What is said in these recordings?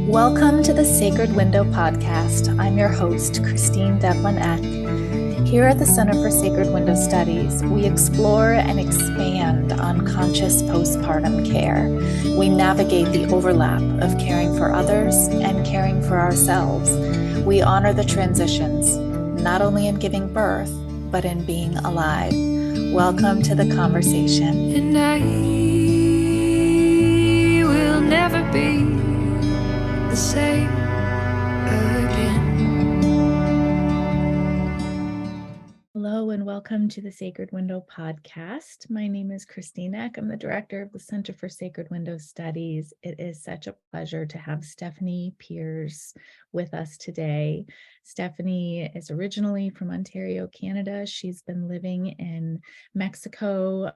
Welcome to the Sacred Window podcast. I'm your host, Christine Devlin Eck. Here at the Center for Sacred Window Studies, we explore and expand on conscious postpartum care. We navigate the overlap of caring for others and caring for ourselves. We honor the transitions, not only in giving birth, but in being alive. Welcome to the conversation. And I will never be the same again. Hello and welcome to the Sacred Window podcast. My name is Christine Eck. I'm the director of the Center for Sacred Window Studies. It is such a pleasure to have Stephanie Peers with us today. Stephanie is originally from Ontario, Canada. She's been living in Mexico,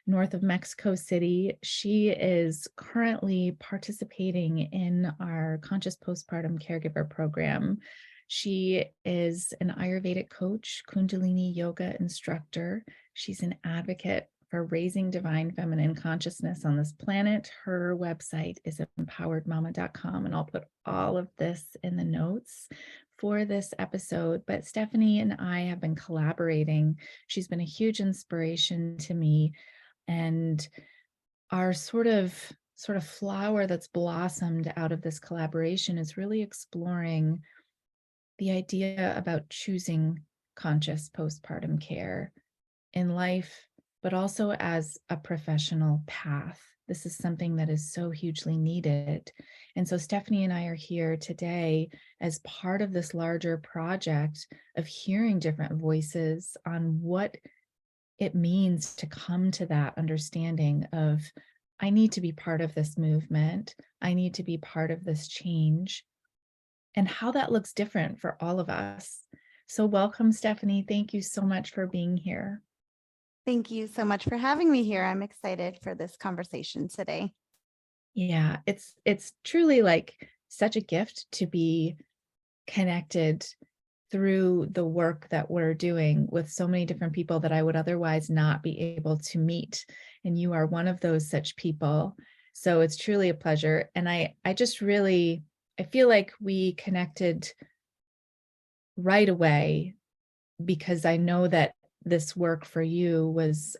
north of Mexico City. She is currently participating in our Conscious Postpartum Caregiver Program. She is an Ayurvedic coach, Kundalini Yoga Instructor. She's an advocate for raising divine feminine consciousness on this planet. Her website is empoweredmama.com, and I'll put all of this in the notes for this episode. But Stephanie and I have been collaborating. She's been a huge inspiration to me, and our sort of flower that's blossomed out of this collaboration is really exploring the idea about choosing conscious postpartum care in life, but also as a professional path. This is something that is so hugely needed. And so Stephanie and I are here today as part of this larger project of hearing different voices on what it means to come to that understanding of, I need to be part of this movement. I need to be part of this change, and how that looks different for all of us. So welcome, Stephanie. Thank you so much for being here. Thank you so much for having me here. I'm excited for this conversation today. Yeah, it's truly like such a gift to be connected through the work that we're doing with so many different people that I would otherwise not be able to meet. And you are one of those such people. So it's truly a pleasure. And I feel like we connected right away because I know that this work for you was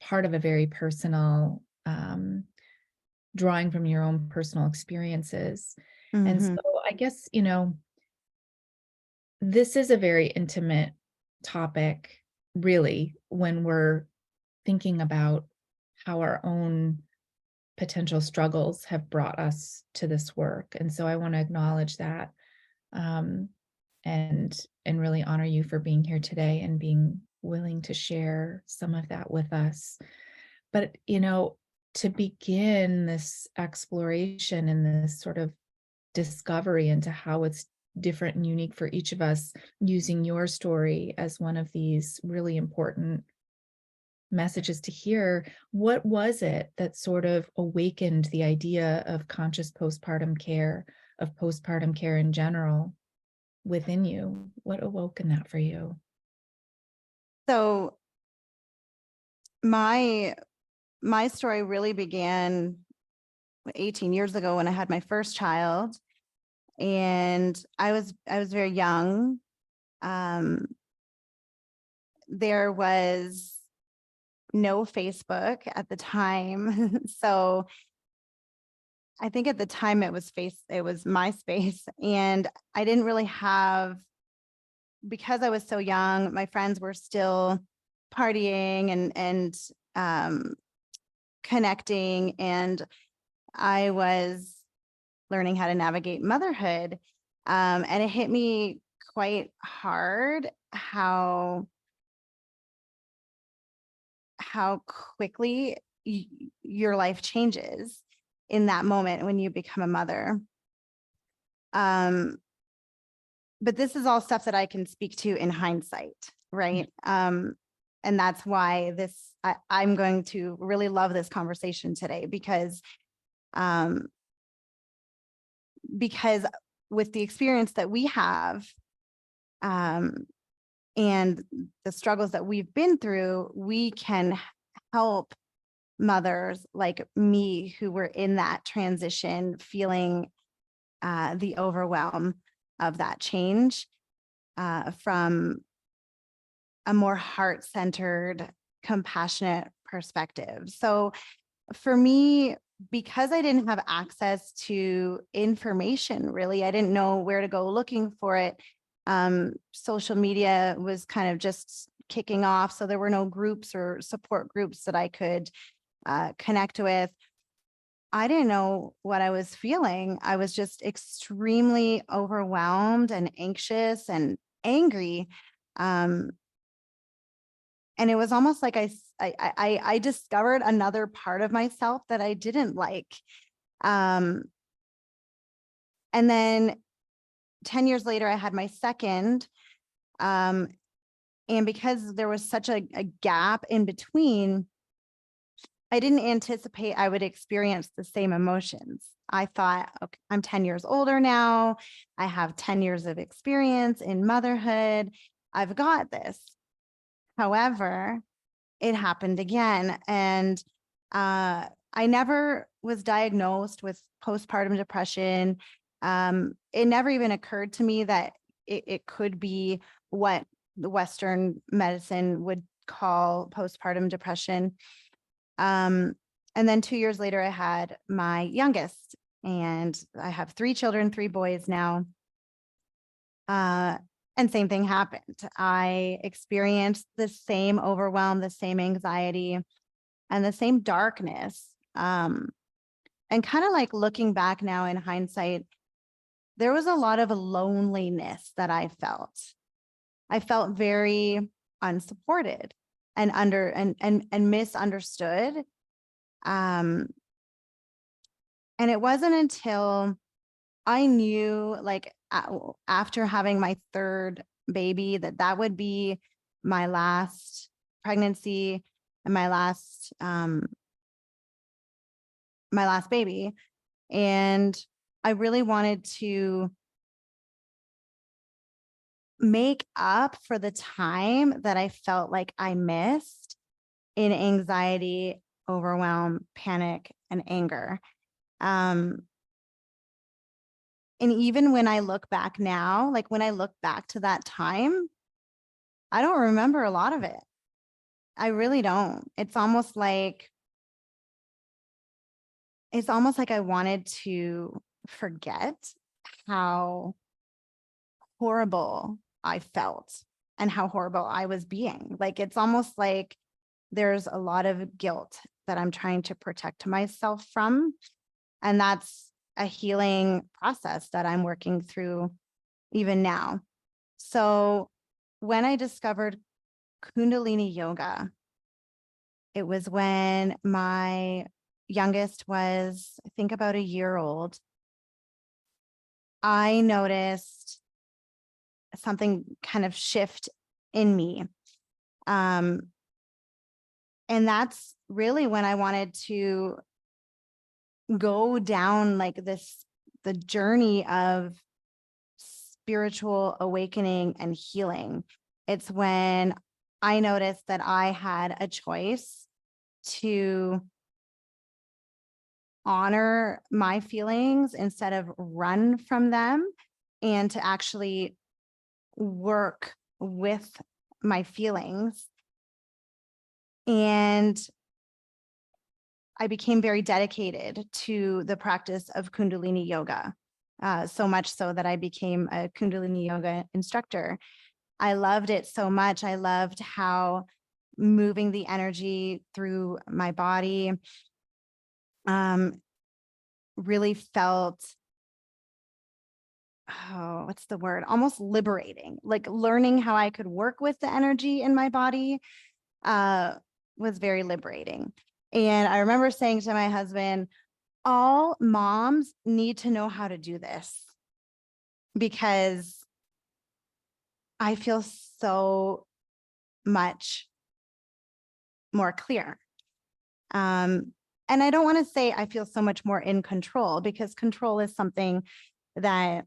part of a very personal, drawing from your own personal experiences. Mm-hmm. And so I guess, this is a very intimate topic, really, when we're thinking about how our own potential struggles have brought us to this work. And so I want to acknowledge that, and really honor you for being here today and being willing to share some of that with us. But, to begin this exploration and this sort of discovery into how it's different and unique for each of us, using your story as one of these really important messages to hear, what was it that sort of awakened the idea of conscious postpartum care, of postpartum care in general within you? What awoke in that for you? So my story really began 18 years ago when I had my first child, and I was very young. There was no Facebook at the time. So I think at the time it was MySpace, and I didn't really have, because I was so young, my friends were still partying and connecting, and I was learning how to navigate motherhood. And it hit me quite hard how quickly your life changes in that moment when you become a mother. But this is all stuff that I can speak to in hindsight, right? And that's why I'm going to really love this conversation today, because with the experience that we have, and the struggles that we've been through, we can help mothers like me who were in that transition, feeling the overwhelm of that change from a more heart-centered, compassionate perspective. So for me, because I didn't have access to information, really, I didn't know where to go looking for it. Social media was kind of just kicking off. So there were no groups or support groups that I could connect with. I didn't know what I was feeling. I was just extremely overwhelmed and anxious and angry. And it was almost like I discovered another part of myself that I didn't like. And then 10 years later, I had my second. And because there was such a gap in between, I didn't anticipate I would experience the same emotions. I thought, okay, I'm 10 years older now. I have 10 years of experience in motherhood. I've got this. However, it happened again. And I never was diagnosed with postpartum depression. It never even occurred to me that it could be what the Western medicine would call postpartum depression. And then 2 years later, I had my youngest, and I have 3 children, 3 boys now. And same thing happened. I experienced the same overwhelm, the same anxiety, and the same darkness. And kind of like looking back now in hindsight, there was a lot of loneliness that I felt. I felt very unsupported and misunderstood. And it wasn't until I knew, like, after having my third baby, that would be my last pregnancy and my last baby. And I really wanted to make up for the time that I felt like I missed in anxiety, overwhelm, panic, and anger. And even when I look back now, like when I look back to that time, I don't remember a lot of it. I really don't. It's almost like I wanted to forget how horrible I felt and how horrible I was being. Like, it's almost like there's a lot of guilt that I'm trying to protect myself from. And that's a healing process that I'm working through even now. So when I discovered Kundalini Yoga, it was when my youngest was, I think, about a year old. I noticed something kind of shift in me. And that's really when I wanted to go down like the journey of spiritual awakening and healing. It's when I noticed that I had a choice to honor my feelings instead of run from them, and to actually work with my feelings. And I became very dedicated to the practice of Kundalini Yoga, so much so that I became a Kundalini Yoga instructor. I loved it so much. I loved how moving the energy through my body really felt, what's the word? Almost liberating. Like, learning how I could work with the energy in my body was very liberating. And I remember saying to my husband, all moms need to know how to do this, because I feel so much more clear. And I don't want to say I feel so much more in control, because control is something that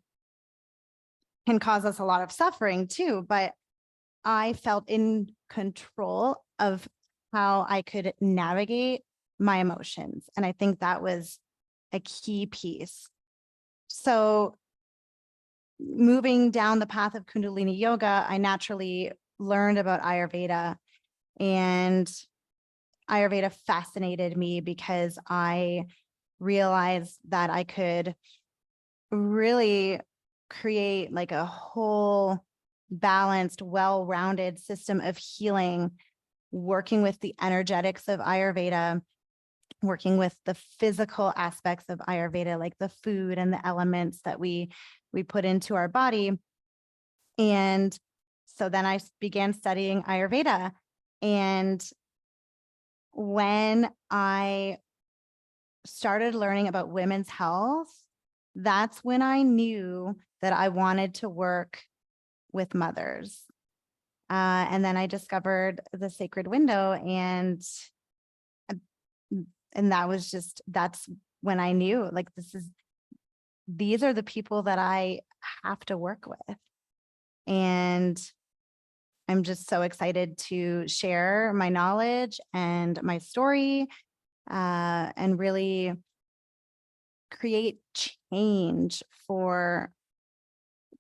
can cause us a lot of suffering too. But I felt in control of how I could navigate my emotions. And I think that was a key piece So moving down the path of Kundalini Yoga, I naturally learned about Ayurveda, and Ayurveda fascinated me because I realized that I could really create like a whole balanced, well-rounded system of healing, working with the energetics of Ayurveda, working with the physical aspects of Ayurveda, like the food and the elements that we put into our body. And so then I began studying Ayurveda. And when I started learning about women's health, that's when I knew that I wanted to work with mothers. And then I discovered the sacred window, and that's when I knew, like, these are the people that I have to work with. And I'm just so excited to share my knowledge and my story, and really create change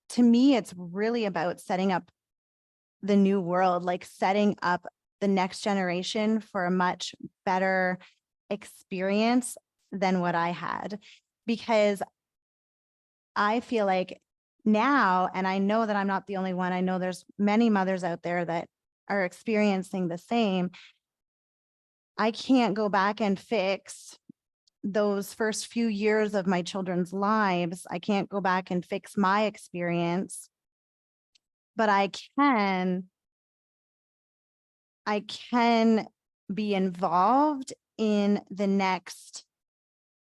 to me, it's really about setting up the new world, like setting up the next generation for a much better experience than what I had. Because I feel like now, and I know that I'm not the only one, I know there's many mothers out there that are experiencing the same. I can't go back and fix those first few years of my children's lives. I can't go back and fix my experience, but I can be involved in the next,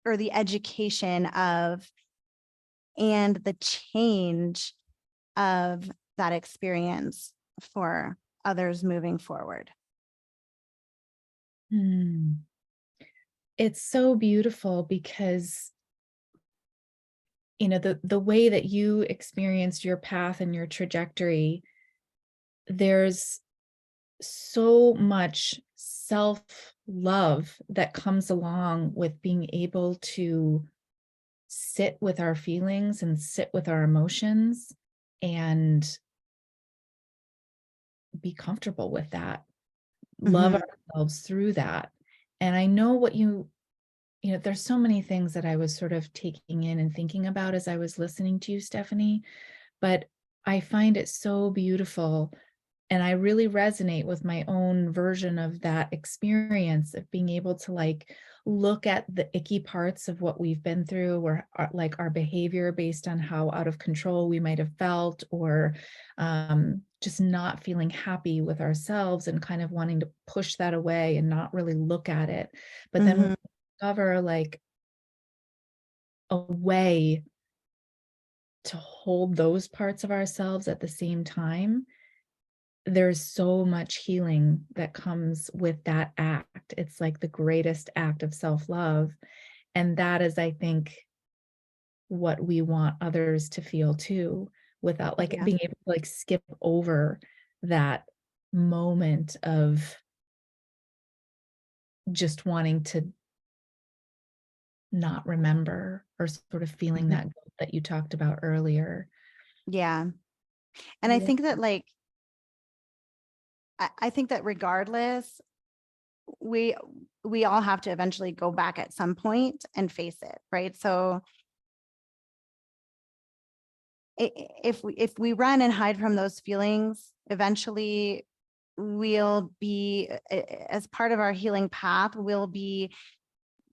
or the education of, and the change of that experience for others moving forward. It's so beautiful because, you know, the way that you experienced your path and your trajectory, there's so much self-love that comes along with being able to sit with our feelings and sit with our emotions and be comfortable with that, love ourselves through that. And I know what you know, there's so many things that I was sort of taking in and thinking about as I was listening to you, Stephanie, but I find it so beautiful. And I really resonate with my own version of that experience of being able to like look at the icky parts of what we've been through, or like our behavior based on how out of control we might have felt, or just not feeling happy with ourselves and kind of wanting to push that away and not really look at it. But then we discover like a way to hold those parts of ourselves at the same time. There's so much healing that comes with that act. It's like the greatest act of self-love. And that is, I think, what we want others to feel too, without like being able to like skip over that moment of just wanting to not remember, or sort of feeling that guilt that you talked about earlier. Yeah. And I think that like, I think that regardless, we all have to eventually go back at some point and face it, right? So if we run and hide from those feelings, eventually we'll be, as part of our healing path, we'll be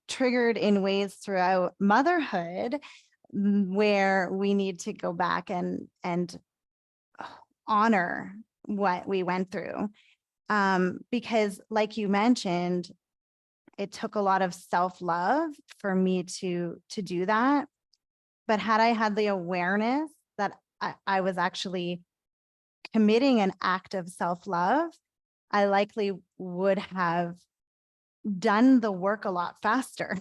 triggered in ways throughout motherhood where we need to go back and honor what we went through. Because like you mentioned, it took a lot of self-love for me to do that. But had I had the awareness that I was actually committing an act of self-love, I likely would have done the work a lot faster.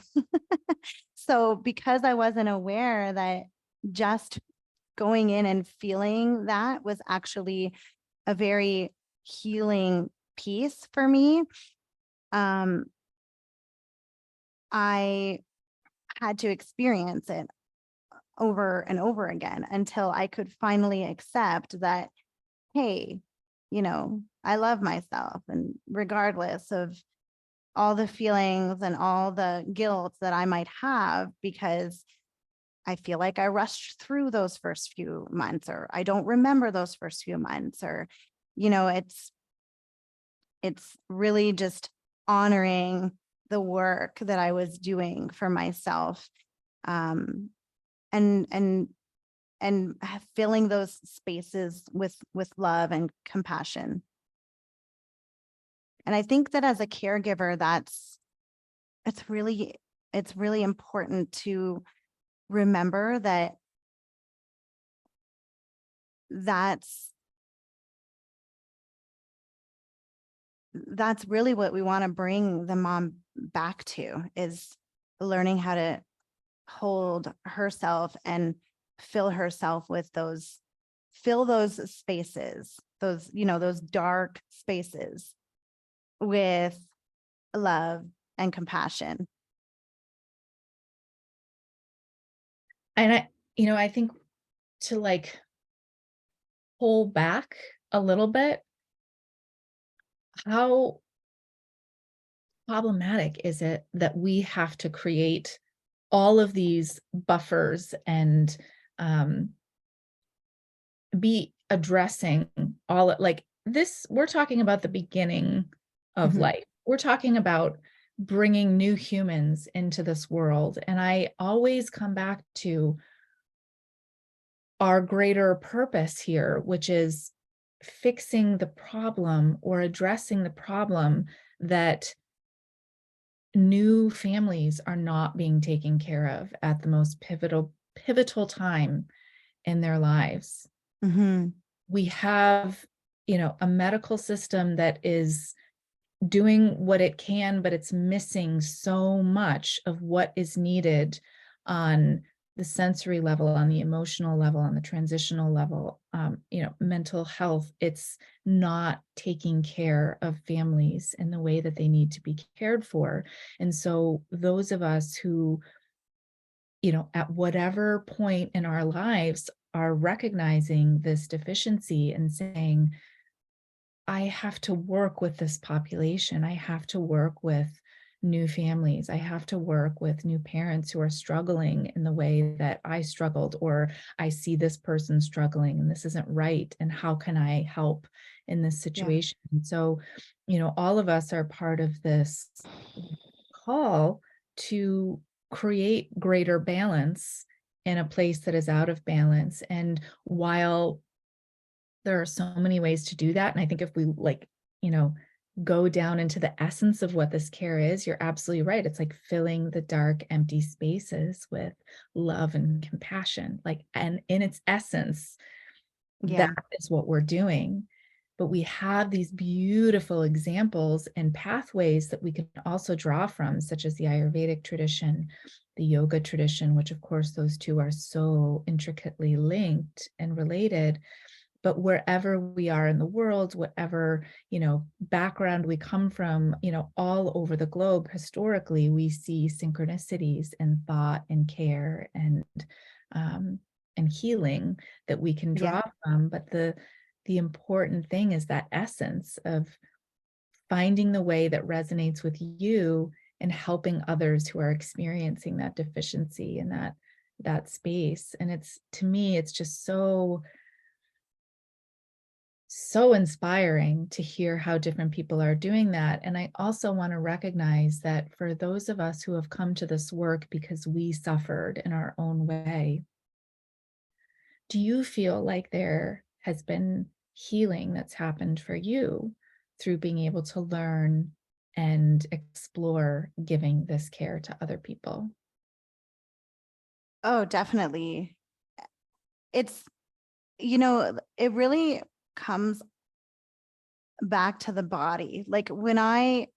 So because I wasn't aware that just going in and feeling that was actually a very healing piece for me, I had to experience it over and over again until I could finally accept that, hey, I love myself, and regardless of all the feelings and all the guilt that I might have, because I feel like I rushed through those first few months, or I don't remember those first few months, or, it's really just honoring the work that I was doing for myself, and filling those spaces with love and compassion. And I think that as a caregiver, it's really important to remember that that's really what we want to bring the mom back to, is learning how to hold herself and fill herself with fill those spaces, those dark spaces, with love and compassion. And I think to like pull back a little bit, how problematic is it that we have to create all of these buffers and be addressing all like this? We're talking about the beginning of life. We're talking about bringing new humans into this world. And I always come back to our greater purpose here, which is fixing the problem or addressing the problem that new families are not being taken care of at the most pivotal time in their lives. We have, a medical system that is doing what it can, but it's missing so much of what is needed on the sensory level, on the emotional level, on the transitional level, mental health. It's not taking care of families in the way that they need to be cared for. And so those of us who, at whatever point in our lives are recognizing this deficiency and saying, I have to work with this population. I have to work with new families. I have to work with new parents who are struggling in the way that I struggled, or I see this person struggling and this isn't right. And how can I help in this situation? Yeah. So, all of us are part of this call to create greater balance in a place that is out of balance. And while there are so many ways to do that, and I think if we go down into the essence of what this care is, you're absolutely right. It's like filling the dark, empty spaces with love and compassion. And in its essence, that is what we're doing. But we have these beautiful examples and pathways that we can also draw from, such as the Ayurvedic tradition, the yoga tradition, which of course those two are so intricately linked and related. But wherever we are in the world, whatever, background we come from, all over the globe, historically, we see synchronicities and thought and care and healing that we can draw from. But the important thing is that essence of finding the way that resonates with you and helping others who are experiencing that deficiency in that space. And to me, it's just so inspiring to hear how different people are doing that. And I also want to recognize that for those of us who have come to this work because we suffered in our own way, do you feel like there has been healing that's happened for you through being able to learn and explore giving this care to other people? Oh, definitely. It's, it really comes back to the body. Like when I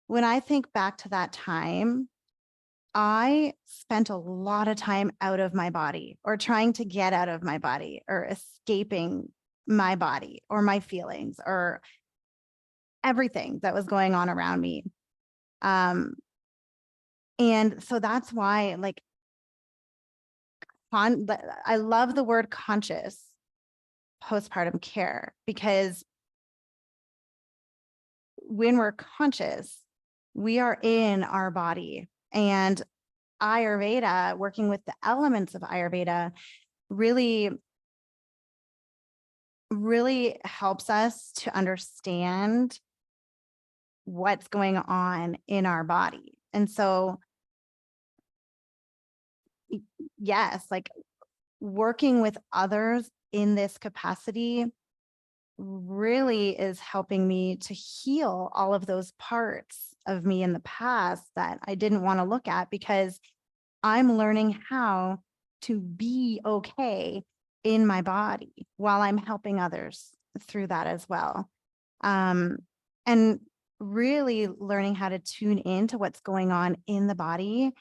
think back to that time, I spent a lot of time out of my body, or trying to get out of my body, or escaping my body or my feelings or everything that was going on around me. And so that's why, like, I love the word conscious postpartum care, because when we're conscious, we are in our body. And Ayurveda, working with the elements of Ayurveda, really helps us to understand what's going on in our body. And so, yes, like working with others in this capacity really is helping me to heal all of those parts of me in the past that I didn't want to look at, because I'm learning how to be okay in my body while I'm helping others through that as well. And really learning how to tune into what's going on in the body,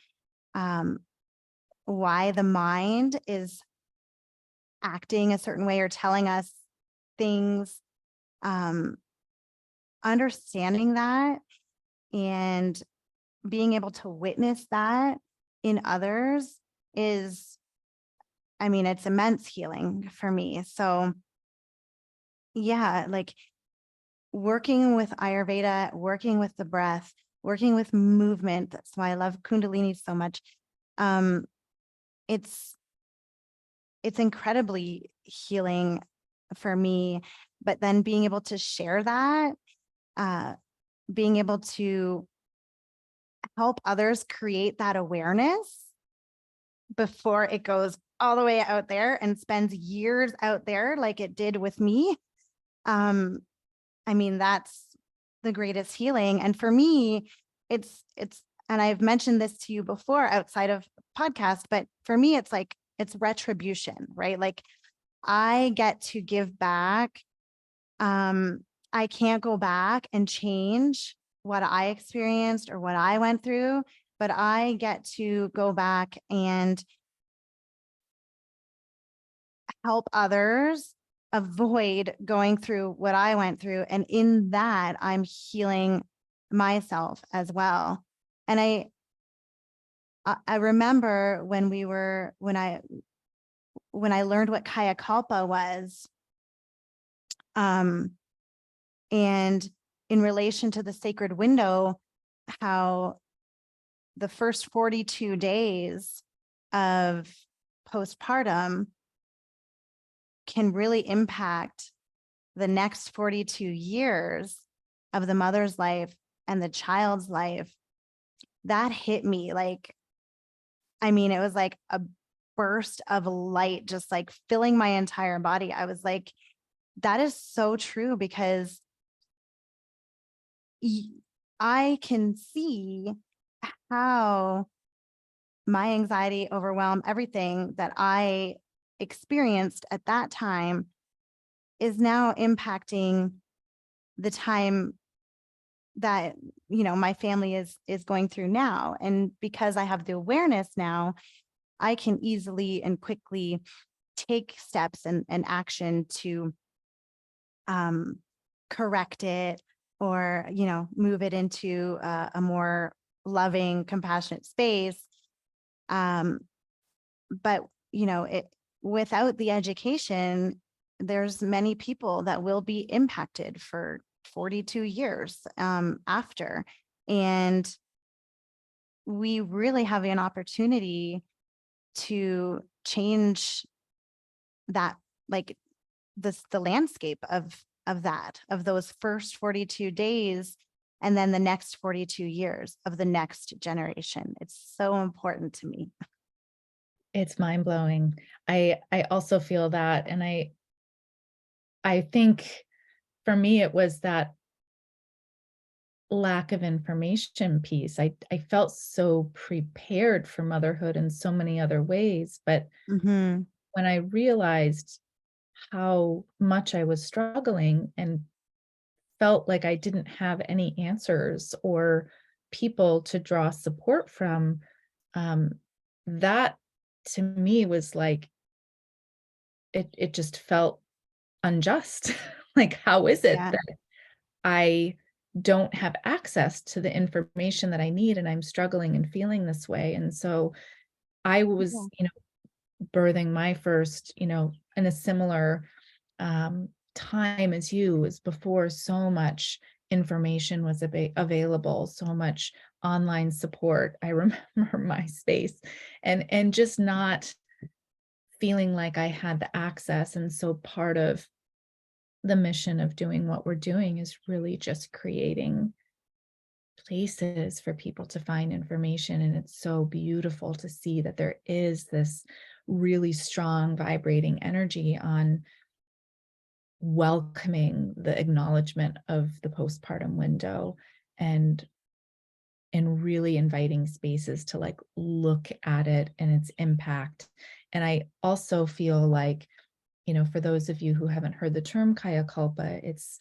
why the mind is acting a certain way or telling us things, understanding that and being able to witness that in others is, I mean, it's immense healing for me. So yeah, like working with Ayurveda, working with the breath, working with movement. That's why I love Kundalini so much. It's incredibly healing for me, but then being able to share that, being able to help others create that awareness before it goes all the way out there and spends years out there like it did with me. I mean, that's the greatest healing. And for me, it's, and I've mentioned this to you before outside of podcast, but for me, it's like, it's retribution, right? Like I get to give back. I can't go back and change what I experienced or what I went through, but I get to go back and help others avoid going through what I went through. And in that, I'm healing myself as well. And I remember when I learned what Kaya Kalpa was, and in relation to the sacred window, how the first 42 days of postpartum can really impact the next 42 years of the mother's life and the child's life. That hit me like, I mean, it was like a burst of light, just like filling my entire body. I was like, that is so true, because I can see how my anxiety, overwhelm, everything that I experienced at that time is now impacting the time that, you know, my family is going through now. And because I have the awareness now, I can easily and quickly take steps and action to correct it, or, you know, move it into a more loving, compassionate space. But, you know, without the education, there's many people that will be impacted for 42 years after. And we really have an opportunity to change that, like the landscape of those first 42 days, and then the next 42 years of the next generation. It's so important to me. It's mind blowing. I also feel that. And I think for me, it was that lack of information piece. I felt so prepared for motherhood in so many other ways. But Mm-hmm. when I realized how much I was struggling and felt like I didn't have any answers or people to draw support from, that to me was like, it just felt unjust. Like, how is it Yeah. that I don't have access to the information that I need and I'm struggling and feeling this way? And so I was, Yeah. birthing my first, in a similar time as you, was before so much information was available, so much online support. I remember MySpace, and just not feeling like I had the access. And so part of the mission of doing what we're doing is really just creating places for people to find information. And it's so beautiful to see that there is this really strong vibrating energy on welcoming the acknowledgement of the postpartum window, and really inviting spaces to like look at it and its impact. And I also feel like, for those of you who haven't heard the term Kaya Kalpa, it's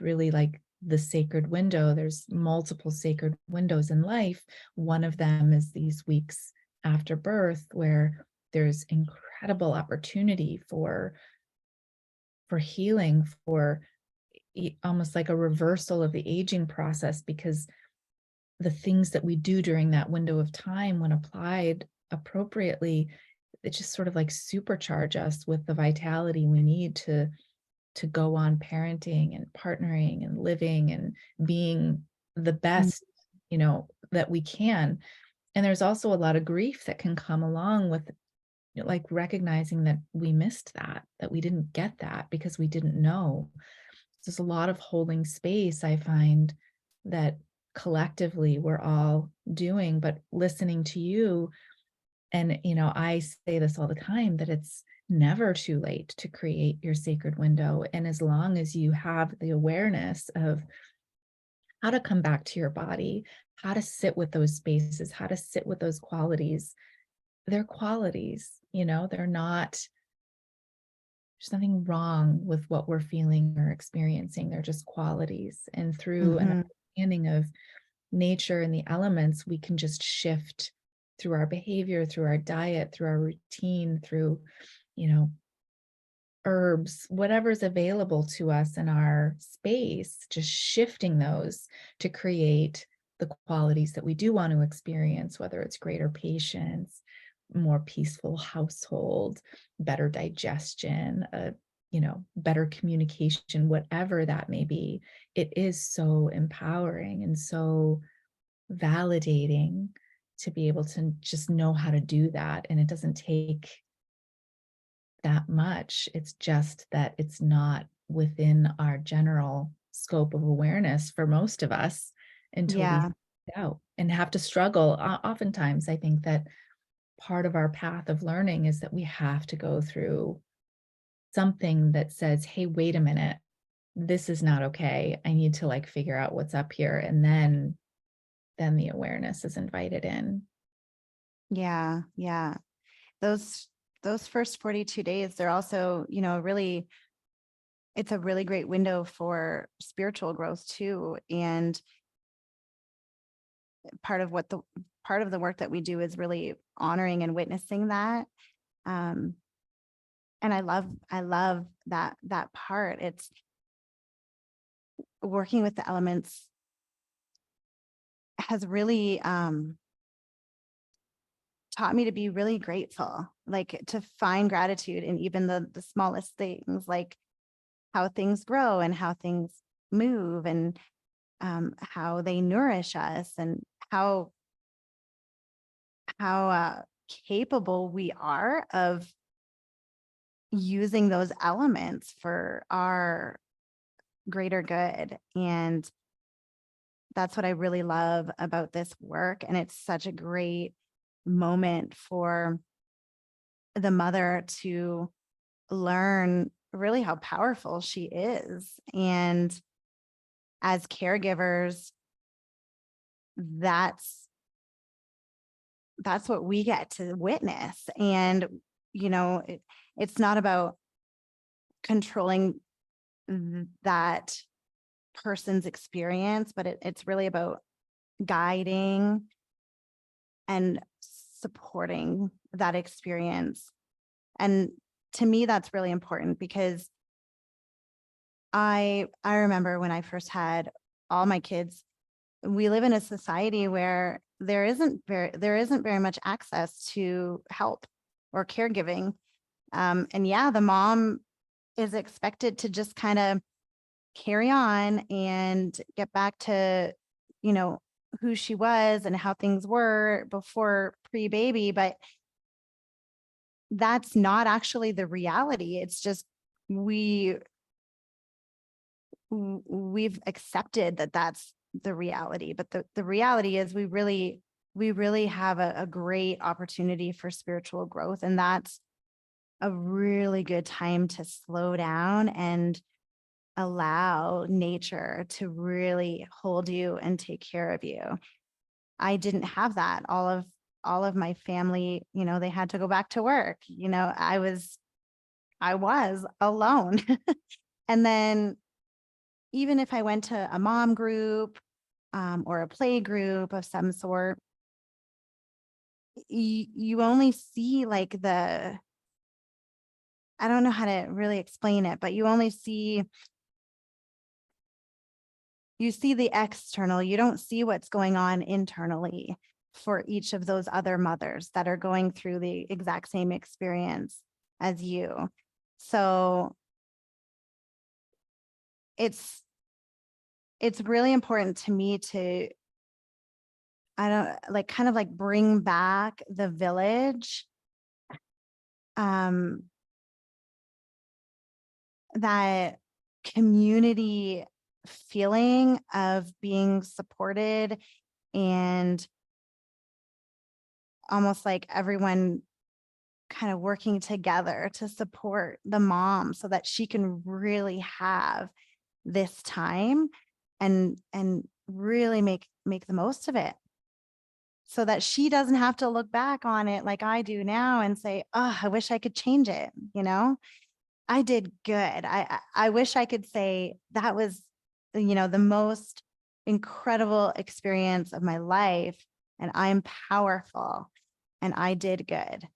really like the sacred window. There's multiple sacred windows in life. One of them is these weeks after birth, where there's incredible opportunity for healing, for almost like a reversal of the aging process, because the things that we do during that window of time, when applied appropriately, it just sort of like supercharge us with the vitality we need to go on parenting and partnering and living and being the best, that we can. And there's also a lot of grief that can come along with like recognizing that we missed that we didn't get that because we didn't know. There's a lot of holding space, I find, that collectively we're all doing. But listening to you, and I say this all the time, that it's never too late to create your sacred window. And as long as you have the awareness of how to come back to your body, how to sit with those spaces, how to sit with those qualities, they're qualities, they're not, there's nothing wrong with what we're feeling or experiencing. They're just qualities. And through an understanding of nature and the elements, we can just shift through our behavior, through our diet, through our routine, through, herbs, whatever's available to us in our space, just shifting those to create the qualities that we do want to experience, whether it's greater patience, more peaceful household, better digestion, better communication, whatever that may be. It is so empowering and so validating to be able to just know how to do that. And it doesn't take that much. It's just that it's not within our general scope of awareness for most of us until we find out and have to struggle. Oftentimes, I think that part of our path of learning is that we have to go through something that says, hey, wait a minute, this is not okay. I need to like figure out what's up here. And then the awareness is invited in. Yeah. Yeah. Those first 42 days, they're also, really, it's a really great window for spiritual growth too. And part of the work that we do is really honoring and witnessing that. And I love that part. It's working with the elements has really taught me to be really grateful, like to find gratitude in even the smallest things, like how things grow and how things move, and how they nourish us, and how capable we are of using those elements for our greater good. And that's what I really love about this work. And it's such a great moment for the mother to learn really how powerful she is. And as caregivers, that's what we get to witness. And, it's not about controlling that person's experience, but it's really about guiding and supporting that experience. And to me, that's really important, because I remember when I first had all my kids, we live in a society where there isn't very much access to help or caregiving. And yeah, the mom is expected to just kind of carry on and get back to, who she was and how things were before pre-baby, but that's not actually the reality. It's just we've accepted that that's the reality, but the reality is we really have a great opportunity for spiritual growth, and that's a really good time to slow down and allow nature to really hold you and take care of you. I didn't have that. All of my family, they had to go back to work. I was alone. And then even if I went to a mom group or a play group of some sort, you only see like I don't know how to really explain it, but you see the external, you don't see what's going on internally for each of those other mothers that are going through the exact same experience as you. So it's really important to me to, kind of bring back the village, that community feeling of being supported and almost like everyone kind of working together to support the mom so that she can really have this time and really make the most of it, so that she doesn't have to look back on it like I do now and say, oh, I wish I could change it. I did good. I wish I could say that was, the most incredible experience of my life, and I'm powerful and I did good.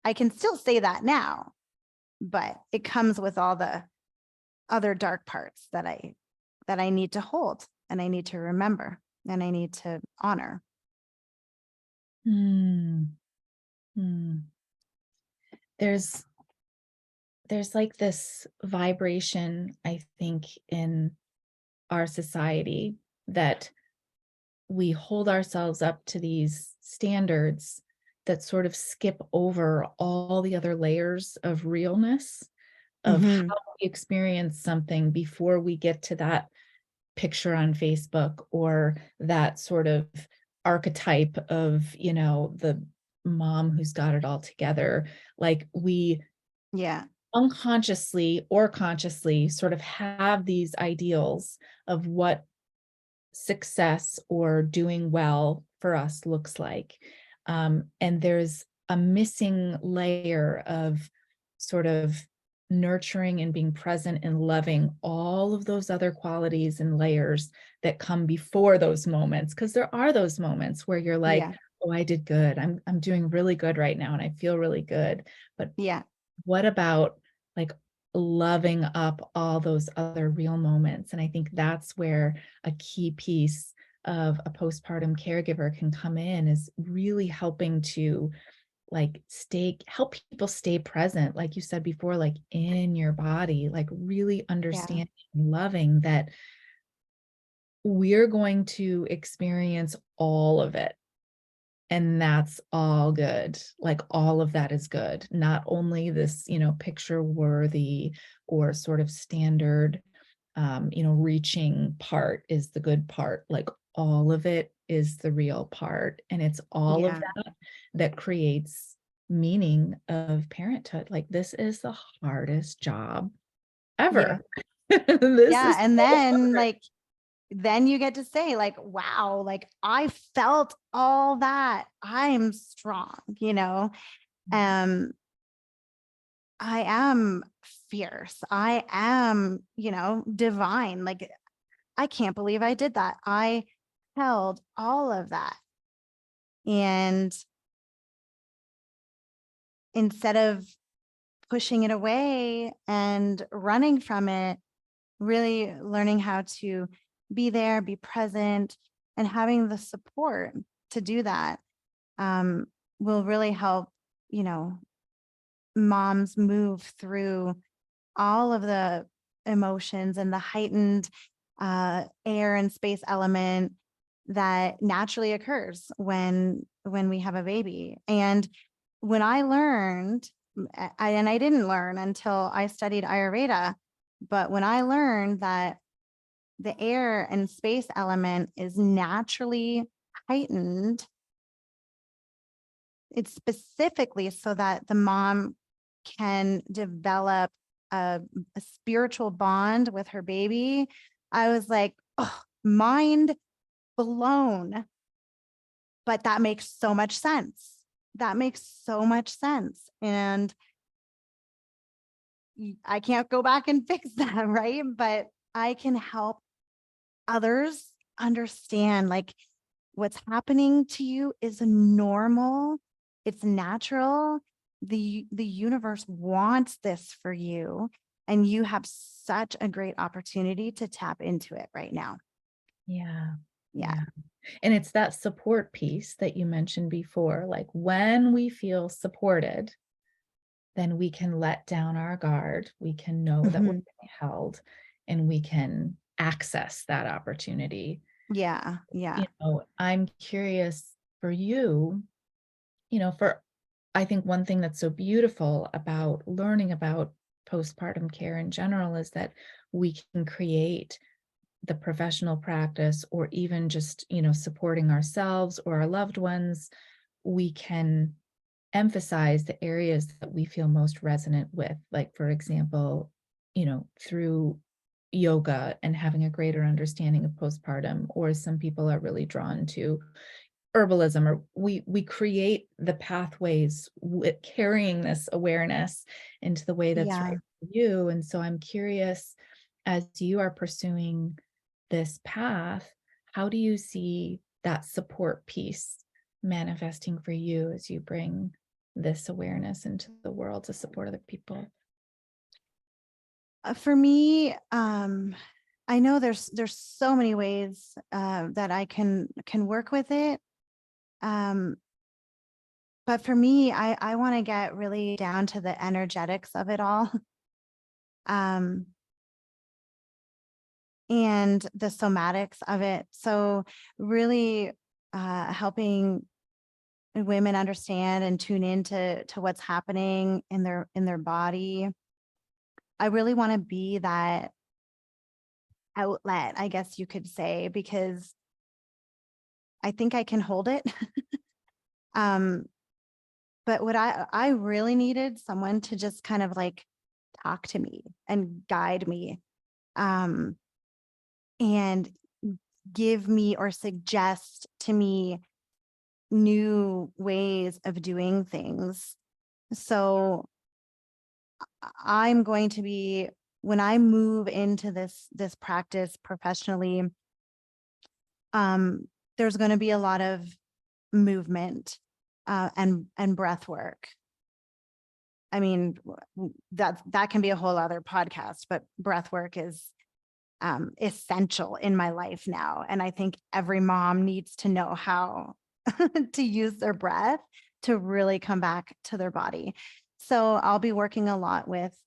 I can still say that now, but it comes with all the other dark parts that I need to hold and I need to remember and I need to honor. There's like this vibration, I think, in our society that we hold ourselves up to these standards that sort of skip over all the other layers of realness of how we experience something before we get to that picture on Facebook or that sort of archetype of, the mom who's got it all together. Like we unconsciously or consciously sort of have these ideals of what success or doing well for us looks like. And there's a missing layer of sort of nurturing and being present and loving all of those other qualities and layers that come before those moments. Because there are those moments where you're like, oh, I did good. I'm doing really good right now and I feel really good. But what about like loving up all those other real moments? And I think that's where a key piece of a postpartum caregiver can come in, is really helping to help people stay present, like you said before, like in your body, like really understanding and loving that we're going to experience all of it. And that's all good. Like all of that is good. Not only this, picture worthy or sort of standard, reaching part is the good part. Like all of it is the real part. And it's all of that creates meaning of parenthood. Like this is the hardest job ever. And then then you get to say like, wow, like I felt all that. I'm strong, I am fierce. I am, divine. Like, I can't believe I did that. I held all of that. And instead of pushing it away and running from it, really learning how to be there, be present, and having the support to do that will really help, moms move through all of the emotions and the heightened air and space element that naturally occurs when we have a baby. And when I learned, and I didn't learn until I studied Ayurveda, but when I learned that the air and space element is naturally heightened, it's specifically so that the mom can develop a spiritual bond with her baby. I was like, oh, mind blown. But that makes so much sense. That makes so much sense. And I can't go back and fix that, right? But I can help others understand, like, what's happening to you is normal. It's natural. The universe wants this for you, and you have such a great opportunity to tap into it right now. Yeah. Yeah. And it's that support piece that you mentioned before. Like when we feel supported, then we can let down our guard. We can know that we're Mhm. being held, and we can access that opportunity. Yeah. Yeah. I'm curious for you, for I think one thing that's so beautiful about learning about postpartum care in general is that we can create the professional practice, or even just, supporting ourselves or our loved ones. We can emphasize the areas that we feel most resonant with. Like, for example, through yoga and having a greater understanding of postpartum, or some people are really drawn to herbalism, or we create the pathways with carrying this awareness into the way that's Yeah. right for you. And so I'm curious, as you are pursuing this path, how do you see that support piece manifesting for you as you bring this awareness into the world to support other people? For me, I know there's so many ways that I can work with it. But for me, I want to get really down to the energetics of it all. Um, and the somatics of it. So really helping women understand and tune into what's happening in their body. I really want to be that outlet, I guess you could say, because I think I can hold it. But what I really needed someone to just kind of like talk to me and guide me, and give me or suggest to me new ways of doing things. So I'm going to be, when I move into this practice professionally, there's going to be a lot of movement and breath work. I mean, that can be a whole other podcast, but breath work is essential in my life now. And I think every mom needs to know how to use their breath to really come back to their body. So I'll be working a lot with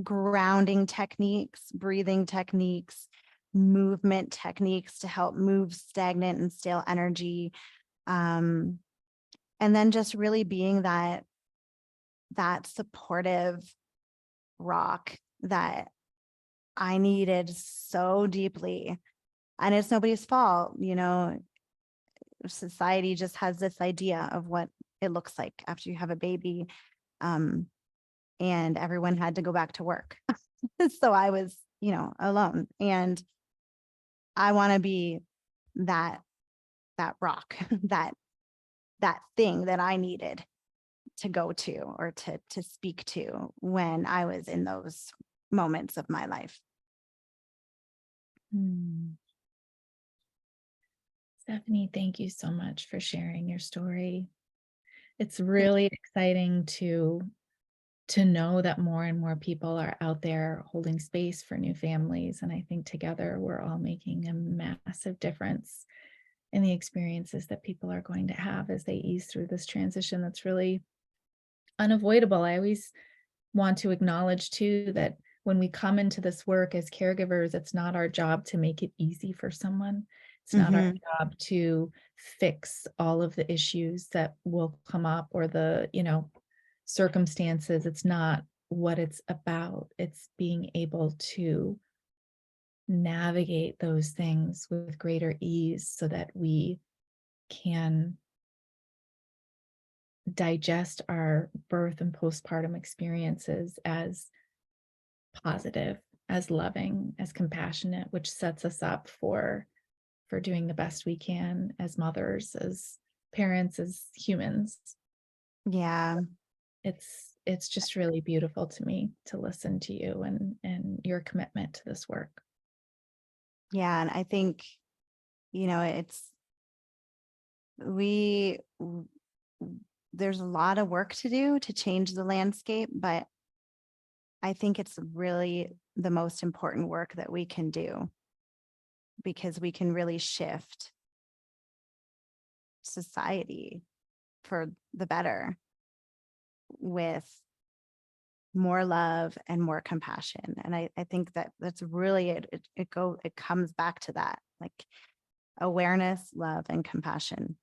grounding techniques, breathing techniques, movement techniques to help move stagnant and stale energy. And then just really being that supportive rock that I needed so deeply. And it's nobody's fault, society just has this idea of what it looks like after you have a baby. And everyone had to go back to work. So I was, alone, and I want to be that rock, that thing that I needed to go to, or to speak to when I was in those moments of my life. Stephanie, thank you so much for sharing your story. It's really exciting to know that more and more people are out there holding space for new families. And I think together we're all making a massive difference and the experiences that people are going to have as they ease through this transition that's really unavoidable. I always want to acknowledge too that when we come into this work as caregivers, it's not our job to make it easy for someone. It's not our job to fix all of the issues that will come up or the, circumstances. It's not what it's about. It's being able to navigate those things with greater ease so that we can digest our birth and postpartum experiences as positive, as loving, as compassionate, which sets us up for doing the best we can as mothers, as parents, as humans. Yeah. It's just really beautiful to me to listen to you and your commitment to this work. Yeah. And I think, there's a lot of work to do to change the landscape, but I think it's really the most important work that we can do, because we can really shift society for the better with more love and more compassion. And I think that's really it comes back to that, like awareness, love, and compassion.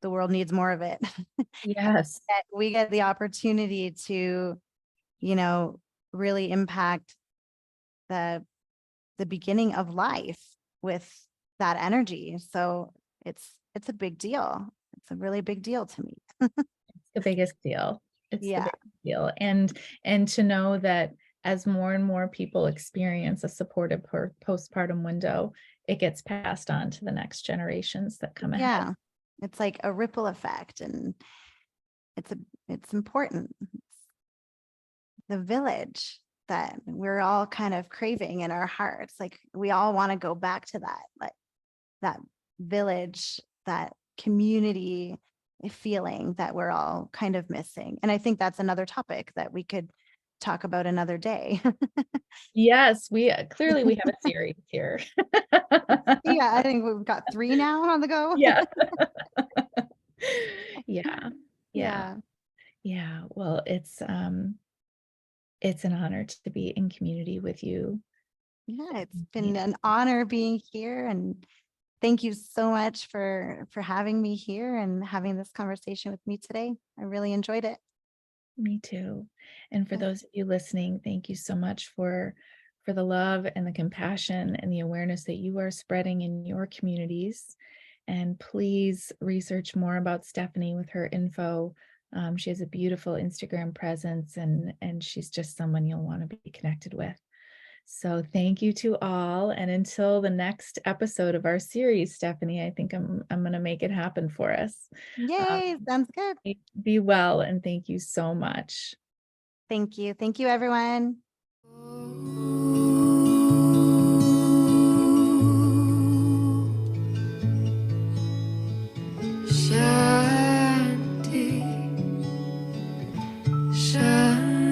The world needs more of it. Yes. That we get the opportunity to, really impact the beginning of life with that energy. So it's a big deal. It's a really big deal to me. The biggest deal. It's the Yeah. biggest deal. And to know that as more and more people experience a supportive postpartum window, it gets passed on to the next generations that come ahead. Yeah. It's like a ripple effect, and it's important. The village that we're all kind of craving in our hearts. Like we all want to go back to that, like that village, that community feeling that we're all kind of missing. And I think that's another topic that we could talk about another day. Yes, we clearly we have a series here. Yeah, I think we've got 3 now on the go. Yeah. Yeah. Yeah. Yeah. Well, it's an honor to be in community with you. Yeah, it's been an honor being here, and thank you so much for having me here and having this conversation with me today. I really enjoyed it. Me too. And for Yeah. those of you listening, thank you so much for the love and the compassion and the awareness that you are spreading in your communities. And please research more about Stephanie with her info. She has a beautiful Instagram presence, and she's just someone you'll want to be connected with. So thank you to all. And until the next episode of our series, Stephanie, I think I'm going to make it happen for us. Yay, sounds good. Be well, and thank you so much. Thank you. Thank you, everyone. Shanti, Shanti.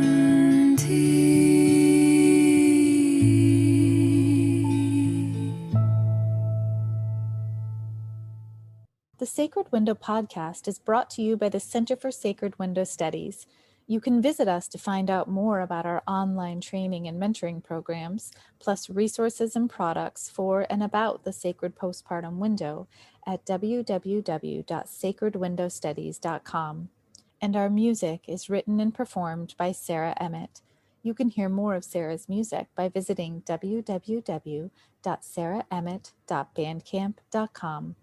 The Sacred Window podcast is brought to you by the Center for Sacred Window Studies. You can visit us to find out more about our online training and mentoring programs, plus resources and products for and about the sacred postpartum window at www.sacredwindowstudies.com. And our music is written and performed by Sarah Emmett. You can hear more of Sarah's music by visiting www.sarahemmett.bandcamp.com.